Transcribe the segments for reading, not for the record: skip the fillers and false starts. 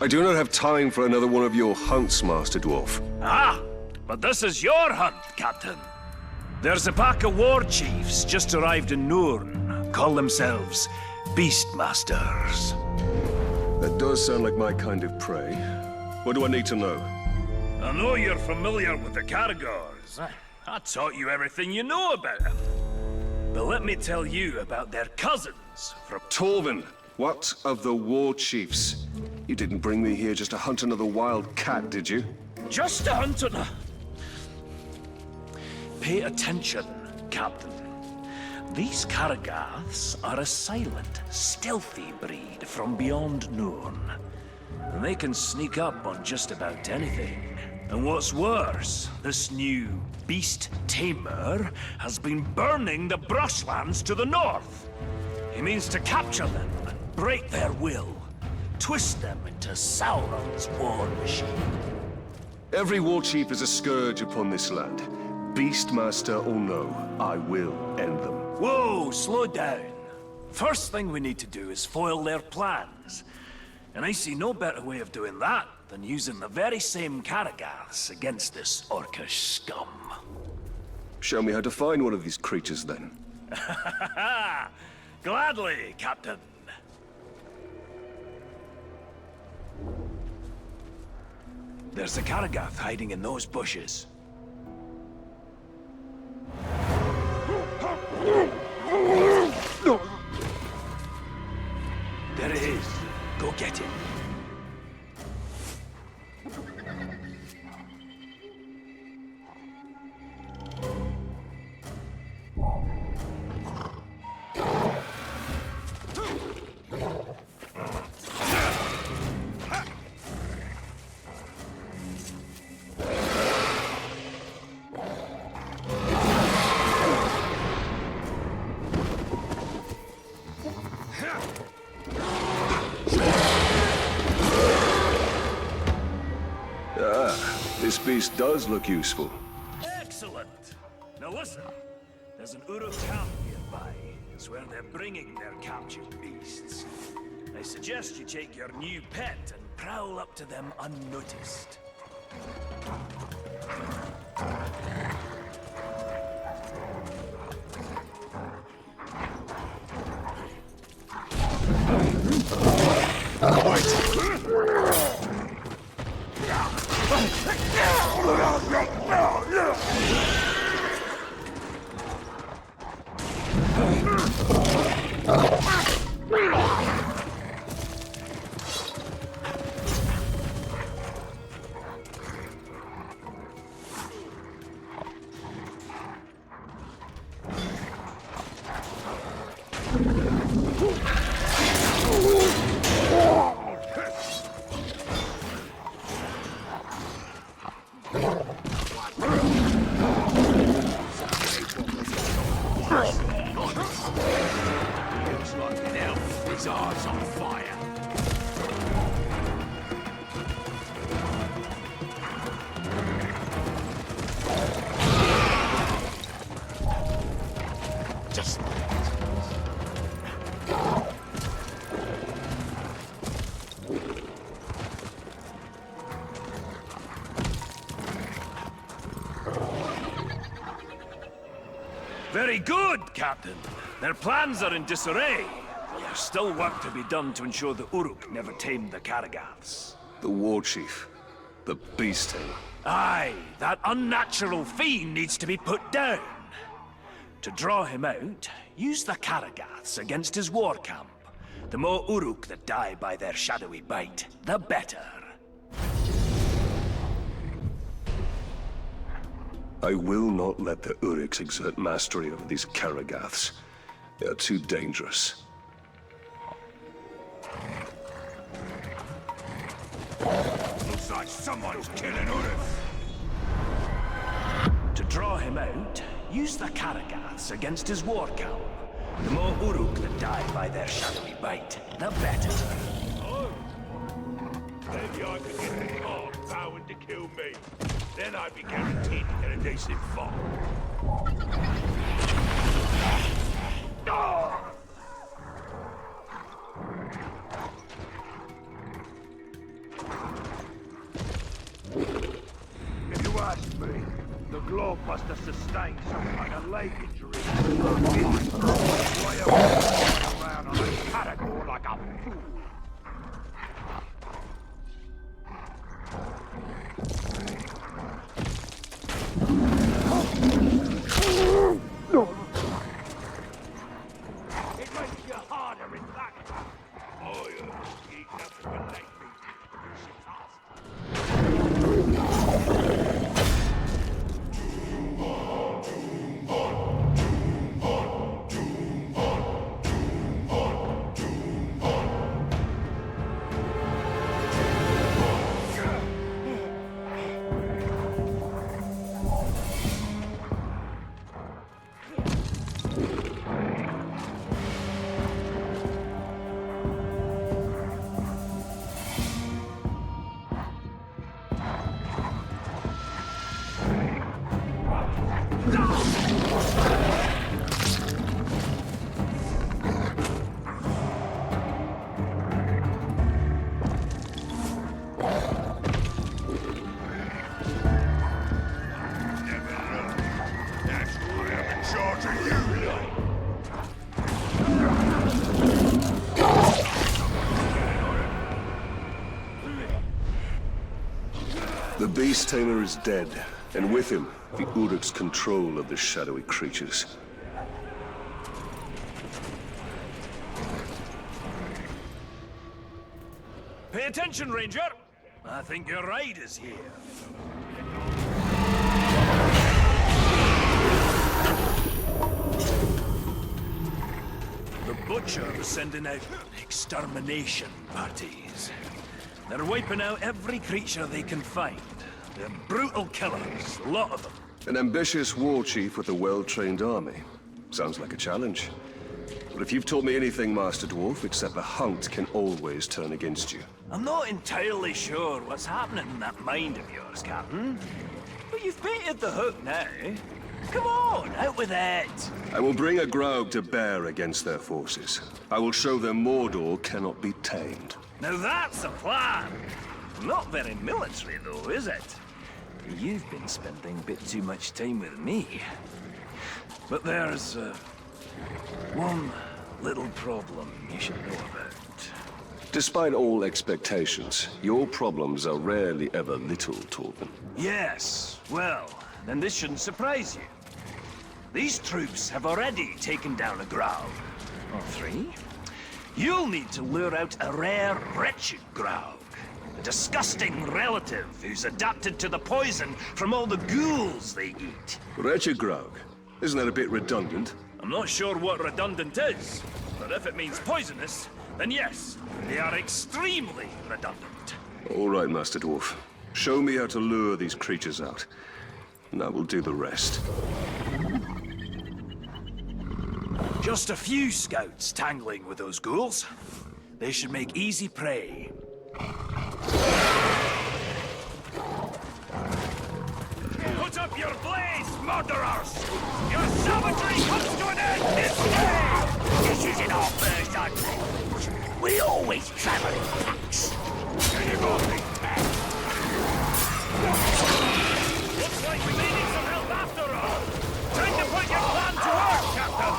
I do not have time for another one of your hunts, Master Dwarf. Ah, but this is your hunt, Captain. There's a pack of war chiefs just arrived in Nurn. Call themselves Beastmasters. That does sound like my kind of prey. What do I need to know? I know you're familiar with the Caragors. I taught you everything you know about them. But let me tell you about their cousins from... Torvin, what of the war chiefs? You didn't bring me here just to hunt another wild cat, did you? Just a hunter. Pay attention, Captain. These Caragaths are a silent, stealthy breed from beyond Nurn. And they can sneak up on just about anything. And what's worse, this new beast tamer has been burning the brushlands to the north. He means to capture them and break their will. Twist them into Sauron's war machine. Every war chief is a scourge upon this land. Beastmaster or no, I will end them. Whoa, slow down. First thing we need to do is foil their plans. And I see no better way of doing that than using the very same Caragaths against this orcish scum. Show me how to find one of these creatures, then. Gladly, Captain. There's a Caragath hiding in those bushes. There it is. Go get him. This beast does look useful. Excellent! Now listen, there's an Uruk camp nearby. It's where they're bringing their captured beasts. I suggest you take your new pet and prowl up to them unnoticed. Very good, Captain. Their plans are in disarray. There's still work to be done to ensure the Uruk never tamed the Caragaths. The war chief. The beast tamer. Aye, that unnatural fiend needs to be put down. To draw him out, use the Caragaths against his war camp. The more Uruk that die by their shadowy bite, the better. I will not let the Uruks exert mastery over these Caragaths. They are too dangerous. Looks like someone's killing Uruk. To draw him out, use the Caragaths against his war camp. The more Uruk that die by their shadowy bite, the better. Oh. Maybe I could get the card vowing to kill me. Then I'd be guaranteed to get a decent fight. Glove must have sustained some kind of leg injury. Why am I around on a category like a fool? It makes you harder in that. Oh, you have to relate me. The Beast Tamer is dead, and with him, the Uruk's control of the shadowy creatures. Pay attention, Ranger! I think your ride is here. The Butcher's sending out extermination parties. They're wiping out every creature they can find. They're brutal killers, a lot of them. An ambitious war chief with a well-trained army. Sounds like a challenge. But if you've taught me anything, Master Dwarf, it's that the hunt can always turn against you. I'm not entirely sure what's happening in that mind of yours, Captain. But you've baited the hook now. Come on, out with it! I will bring a Graug to bear against their forces. I will show them Mordor cannot be tamed. Now that's a plan! Not very military, though, is it? You've been spending a bit too much time with me. But there's, one little problem you should know about. Despite all expectations, your problems are rarely ever little, Torben. Yes, well, then this shouldn't surprise you. These troops have already taken down a Graug. Or three. You'll need to lure out a rare, wretched Graug. A disgusting relative who's adapted to the poison from all the ghouls they eat. Wretched Graug. Isn't that a bit redundant? I'm not sure what redundant is, but if it means poisonous, then yes, they are extremely redundant. All right, Master Dwarf. Show me how to lure these creatures out, and I will do the rest. Just a few scouts tangling with those ghouls. They should make easy prey. Put up your blades, murderers! Your savagery comes to an end this day! This isn't our first hunt. We always travel in packs. Looks like we may need some help after all. Time to put your plan to work, Captain!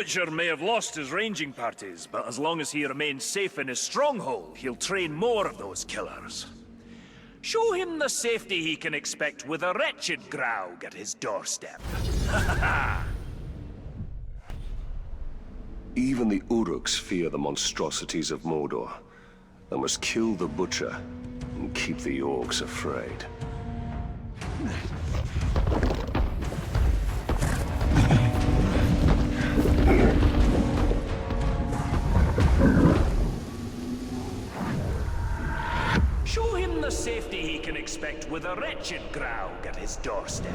Butcher may have lost his ranging parties, but as long as he remains safe in his stronghold, he'll train more of those killers. Show him the safety he can expect with a wretched Graug at his doorstep. Even the Uruks fear the monstrosities of Mordor. I must kill the Butcher and keep the Orcs afraid. Show him the safety he can expect with a wretched Graug at his doorstep.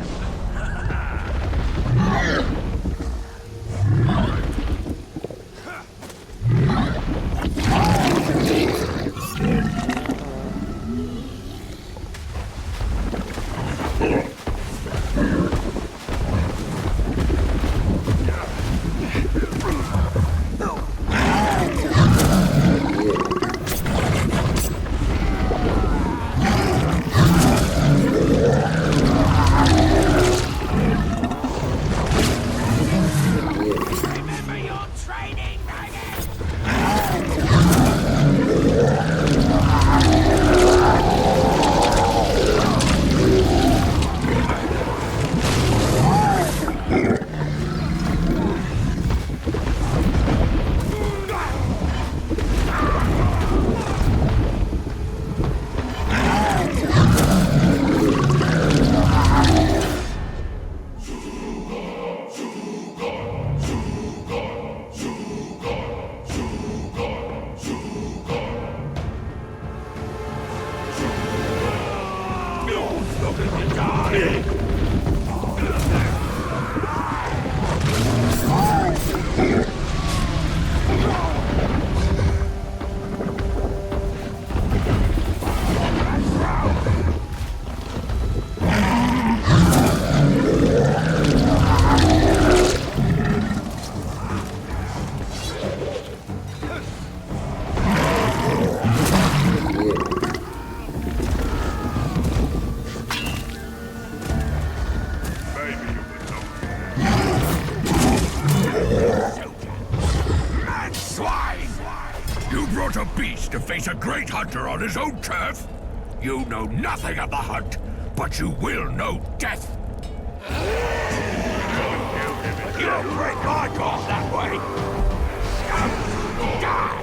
A beast to face a great hunter on his own turf? You know nothing of the hunt, but you will know death. You'll break my cause that way. Die!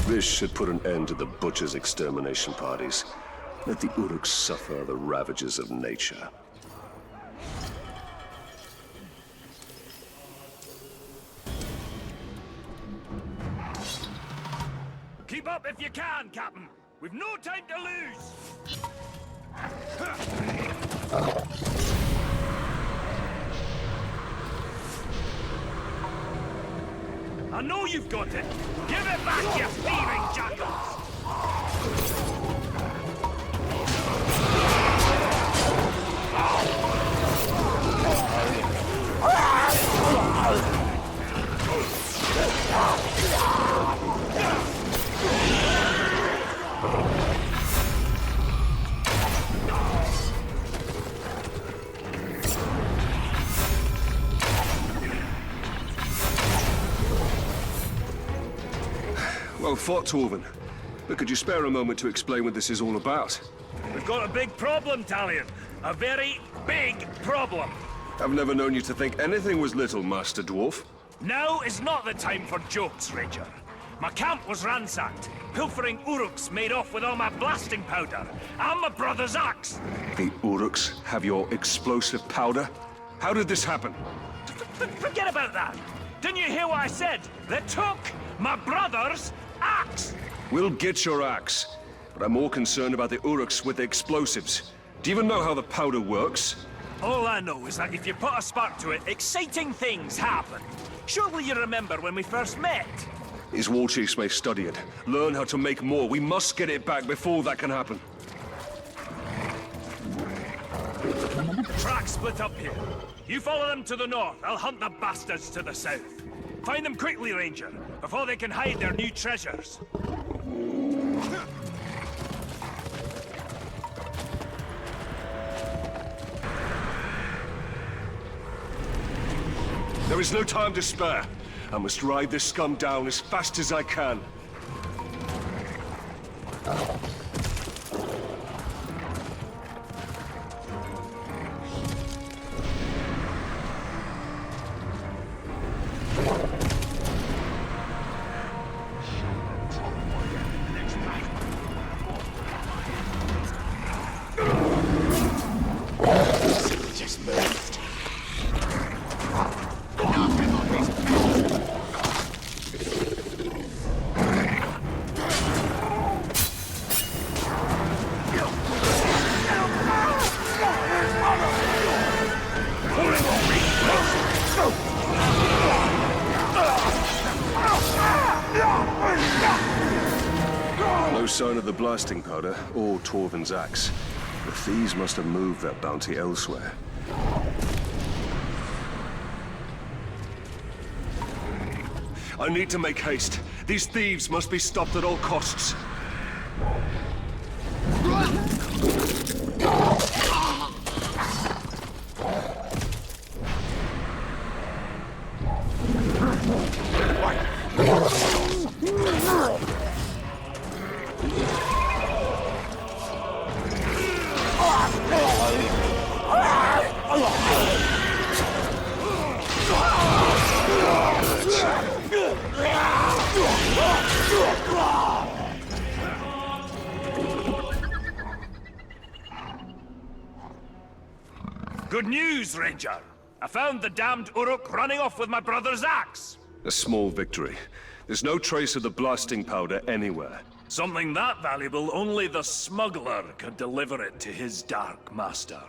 This should put an end to the Butcher's extermination parties. Let the Uruks suffer the ravages of nature. Keep up if you can, Captain. We've no time to lose. I know you've got it. Give it back, you thieving jackals! Well fought, Torvin. But could you spare a moment to explain what this is all about? We've got a big problem, Talion. A very big problem. I've never known you to think anything was little, Master Dwarf. Now is not the time for jokes, Ranger. My camp was ransacked. Pilfering Uruks made off with all my blasting powder and my brother's axe. The Uruks have your explosive powder? How did this happen? Forget about that. Didn't you hear what I said? They took my brother's axe. We'll get your axe, but I'm more concerned about the Uruks with the explosives. Do you even know how the powder works? All I know is that if you put a spark to it, exciting things happen. Surely you remember when we first met? His war chiefs may study it, learn how to make more. We must get it back before that can happen. Track split up here. You follow them to the north. I'll hunt the bastards to the south. Find them quickly, Ranger, before they can hide their new treasures. There is no time to spare. I must ride this scum down as fast as I can. Just moved. No sign of the blasting powder or Torvin's axe. The thieves must have moved that bounty elsewhere. I need to make haste. These thieves must be stopped at all costs. Good news, Ranger. I found the damned Uruk running off with my brother's axe. A small victory. There's no trace of the blasting powder anywhere. Something that valuable, only the smuggler could deliver it to his dark master.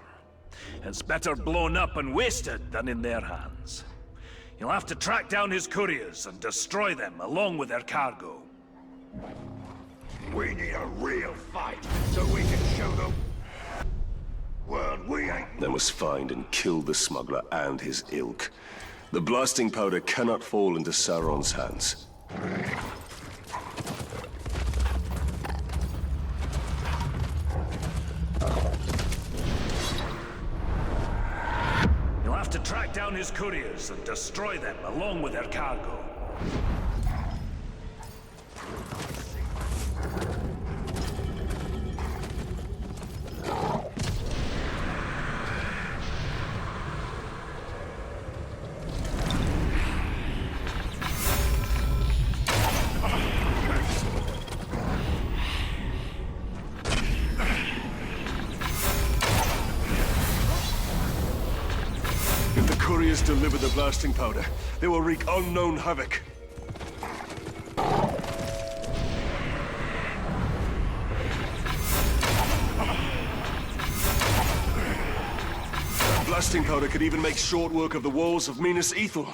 It's better blown up and wasted than in their hands. You'll have to track down his couriers and destroy them along with their cargo. We need a real fight so we can show them world we ain't. They must find and kill the smuggler and his ilk. The blasting powder cannot fall into Sauron's hands. You'll have to track down his couriers and destroy them along with their cargo. If the couriers deliver the blasting powder, they will wreak unknown havoc. That blasting powder could even make short work of the walls of Minas Ithil.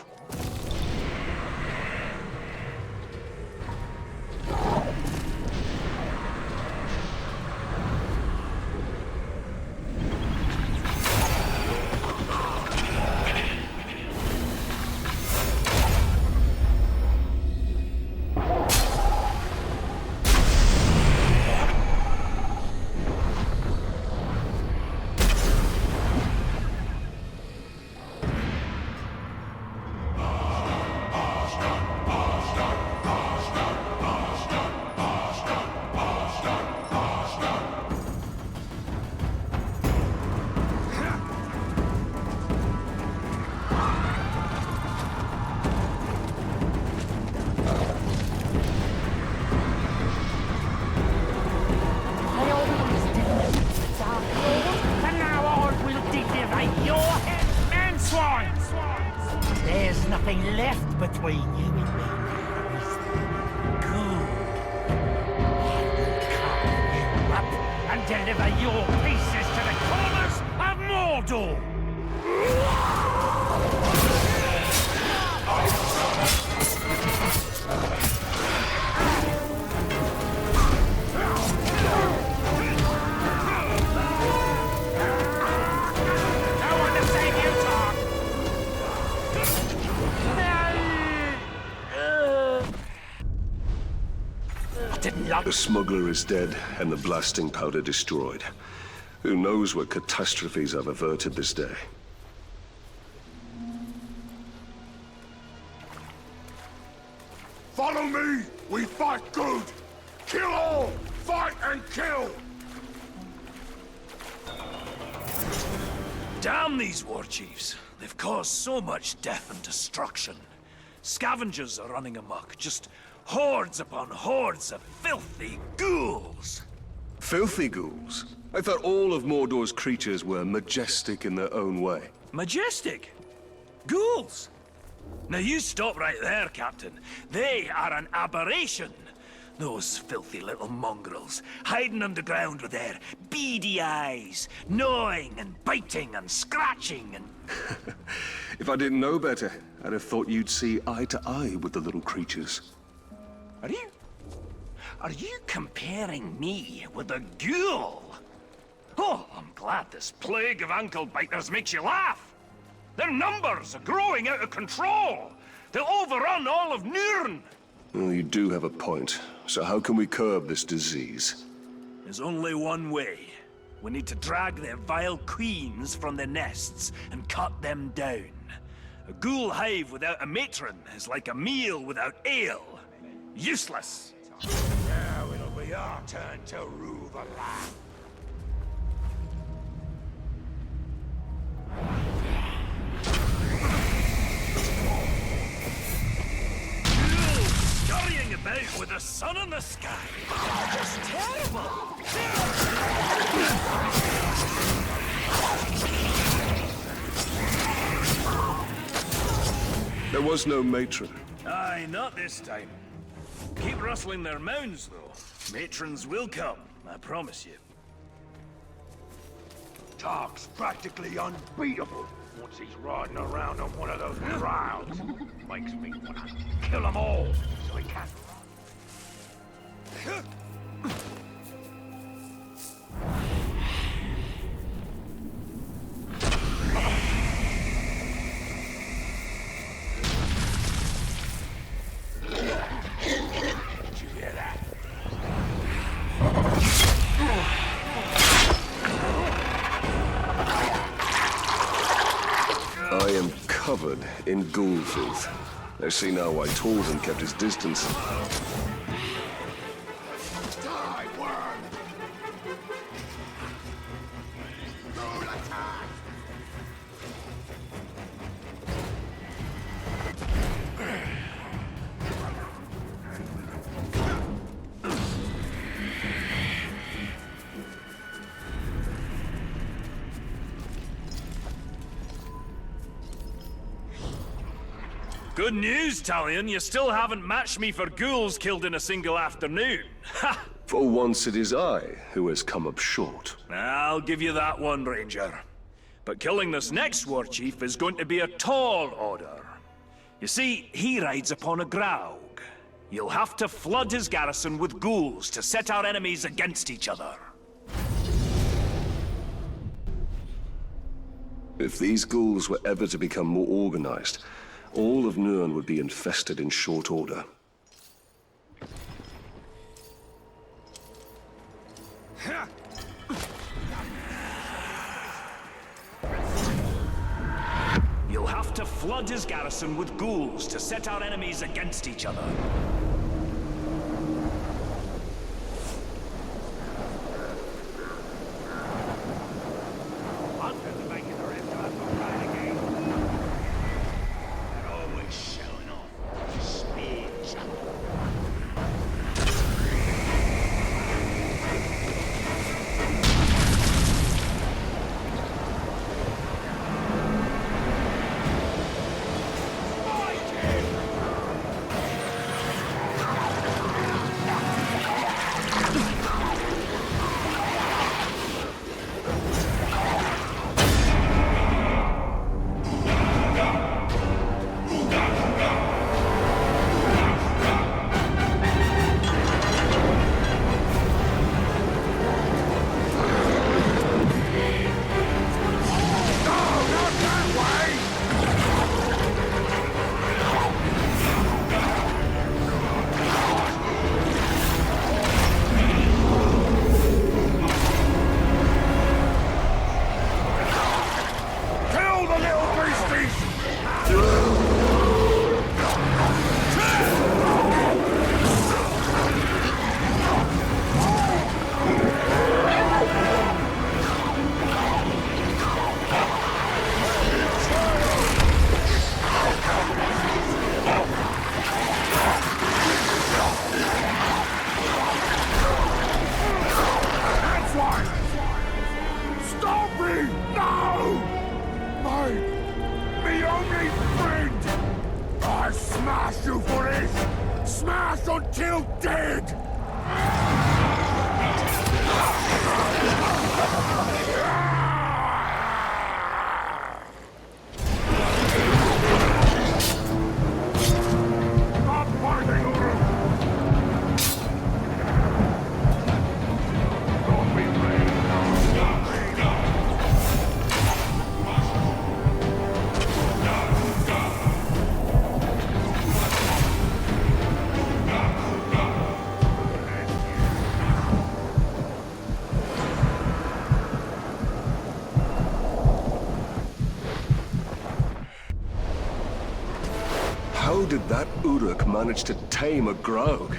There's nothing left between you and me now, is there? Good. I will carve you up and deliver your pieces to the corners of Mordor! smuggler is dead and the blasting powder destroyed. Who knows what catastrophes I've averted this day. Follow me! We fight good! Kill all! Fight and kill! Damn these war chiefs. They've caused so much death and destruction. Scavengers are running amok, just hordes upon hordes of filthy ghouls. Filthy ghouls? I thought all of Mordor's creatures were majestic in their own way. Majestic? Ghouls? Now you stop right there, Captain. They are an aberration. Those filthy little mongrels, hiding underground with their beady eyes, gnawing and biting and scratching and... If I didn't know better, I'd have thought you'd see eye to eye with the little creatures. Are you comparing me with a ghoul? Oh, I'm glad this plague of ankle biters makes you laugh. Their numbers are growing out of control. They'll overrun all of Nurn. Well, you do have a point. So how can we curb this disease? There's only one way. We need to drag their vile queens from their nests and cut them down. A ghoul hive without a matron is like a meal without ale. Useless. Now it'll be our turn to rule the land. Scurrying about with the sun in the sky. It's terrible. There was no matron. Aye, not this time. Keep rustling their mounds, though. Matrons will come, I promise you. Tark's practically unbeatable once he's riding around on one of those crowds. Makes me want to kill them all so he can't run. Did you hear that? I am covered in ghoul filth. I see now why Torvin kept his distance. Die, worm! Ghoul attack! Good news, Talion. You still haven't matched me for ghouls killed in a single afternoon. Ha! For once it is I who has come up short. I'll give you that one, Ranger. But killing this next war chief is going to be a tall order. You see, he rides upon a graug. You'll have to flood his garrison with ghouls to set our enemies against each other. If these ghouls were ever to become more organized, all of Nurn would be infested in short order. You'll have to flood his garrison with ghouls to set our enemies against each other. Hunters are making the rest of us look right again. They're always showing off. Speech. That Uruk managed to tame a Graug.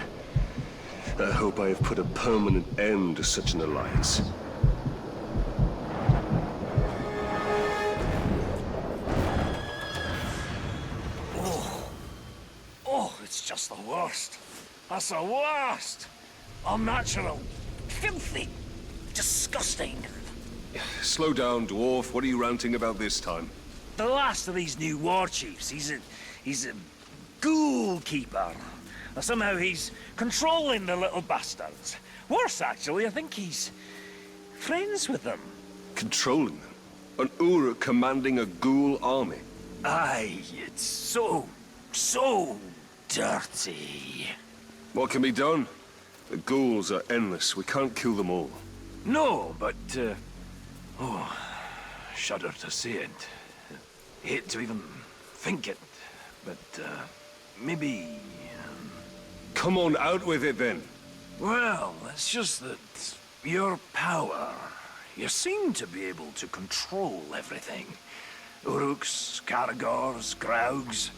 I hope I have put a permanent end to such an alliance. Oh, it's just the worst. That's the worst. Unnatural. Filthy. Disgusting. Slow down, dwarf. What are you ranting about this time? The last of these new war chiefs, he's a ghoul keeper. Somehow he's controlling the little bastards. Worse, actually, I think he's friends with them. Controlling them? An Uruk commanding a ghoul army? Aye, it's so dirty. What can be done? The ghouls are endless. We can't kill them all. No, but, oh, shudder to say it. Hate to even think it, but, maybe... Come on, out with it then. Well, it's just that your power, you seem to be able to control everything. Uruks, Caragors, Graugs.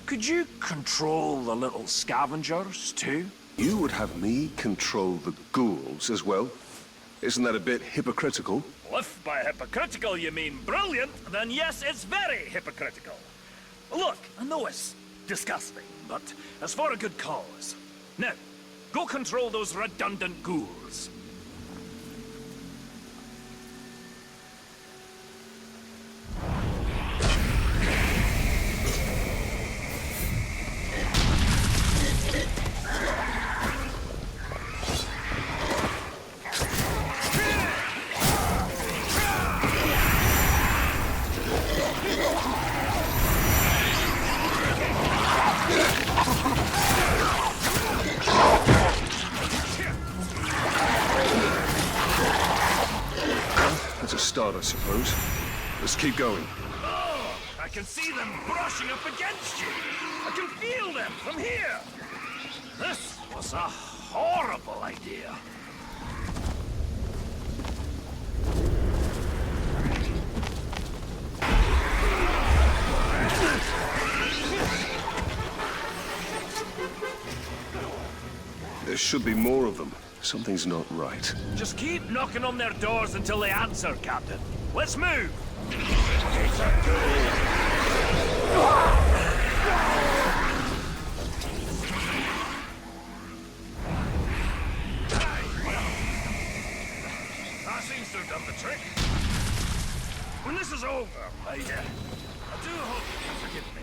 Could you control the little scavengers, too? You would have me control the ghouls as well? Isn't that a bit hypocritical? Well, if by hypocritical you mean brilliant, then yes, it's very hypocritical. Look, I know it's disgusting, but it's for a good cause. Now, go control those redundant ghouls. Start, I suppose. Let's keep going. Oh, I can see them brushing up against you. I can feel them from here. This was a horrible idea. There should be more of them. Something's not right. Just keep knocking on their doors until they answer, Captain. Let's move! That seems to have done the trick. When this is over, I do hope you can forgive me.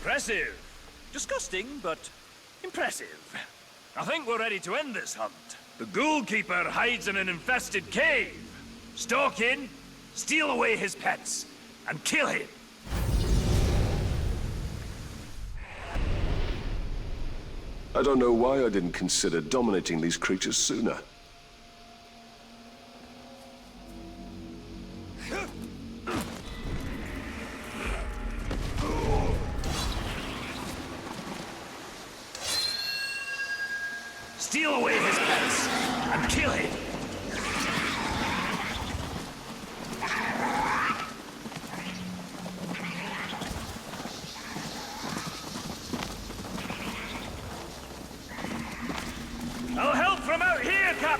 Impressive. Disgusting, but impressive. I think we're ready to end this hunt. The Ghoul Keeper hides in an infested cave. Stalk in, steal away his pets, and kill him. I don't know why I didn't consider dominating these creatures sooner. Steal away his pets, and kill him.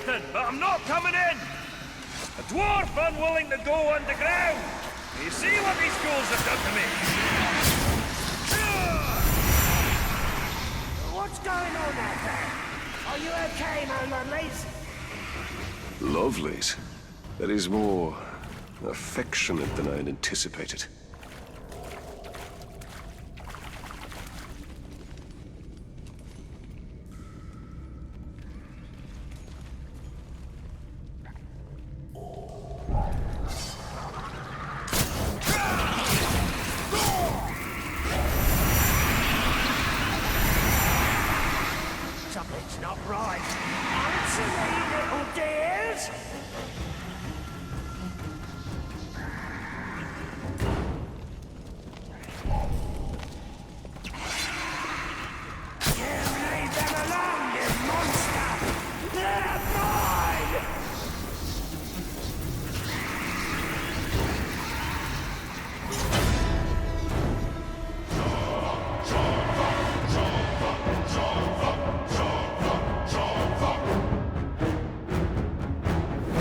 Captain, but I'm not coming in! A dwarf unwilling to go underground! You see what these ghouls have done to me? What's going on out there? Are you okay, my lovelies? Lovelies? That is more affectionate than I had anticipated. Something's not right. Answer me, little dears! You leave them alone, you monster! They're mine!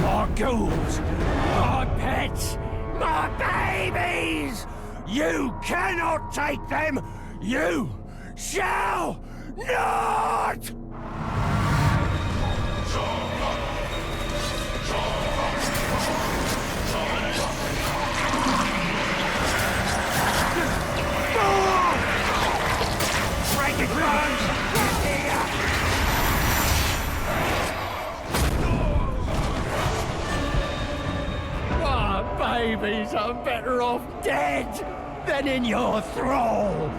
My ghouls, my pets, my babies! You cannot take them! You shall not! Break it, bones! Here! My babies are better off dead than in your thrall.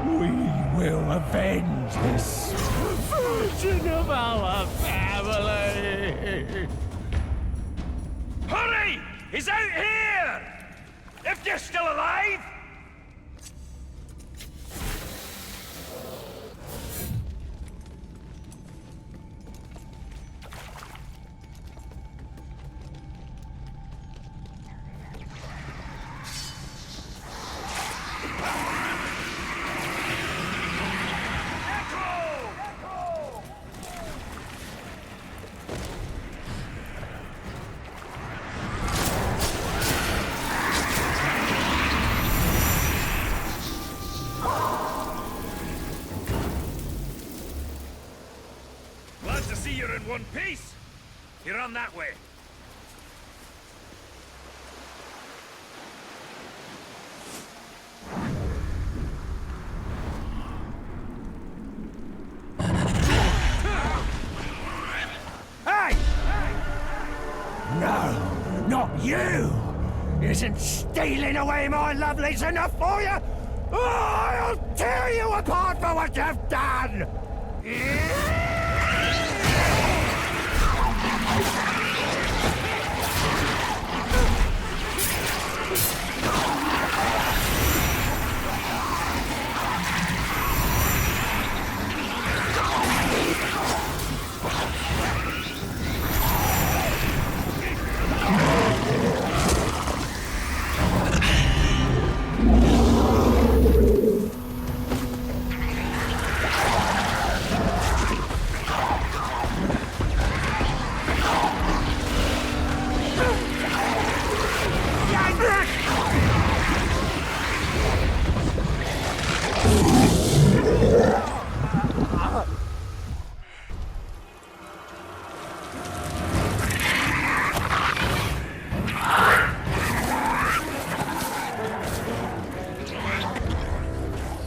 We will avenge this version of our family. Hurry! He's out here! If you're still alive! Glad to see you're in one piece. You're on that way. Hey! No, not you! Isn't stealing away my lovelies enough for you? Oh, I'll tear you apart for what you've done!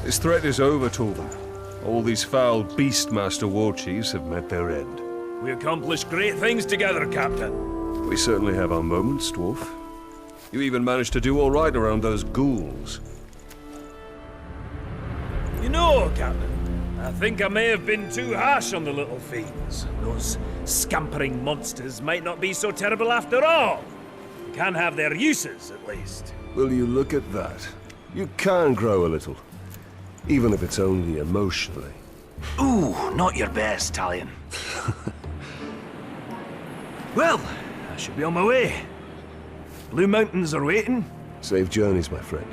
This threat is over, Torben. All these foul Beastmaster war chiefs have met their end. We accomplished great things together, Captain. We certainly have our moments, Dwarf. You even managed to do all right around those ghouls. You know, Captain, I think I may have been too harsh on the little fiends. Those scampering monsters might not be so terrible after all. They can have their uses, at least. Will you look at that? You can grow a little. Even if it's only emotionally. Ooh, not your best, Talion. Well, I should be on my way. Blue Mountains are waiting. Safe journeys, my friend.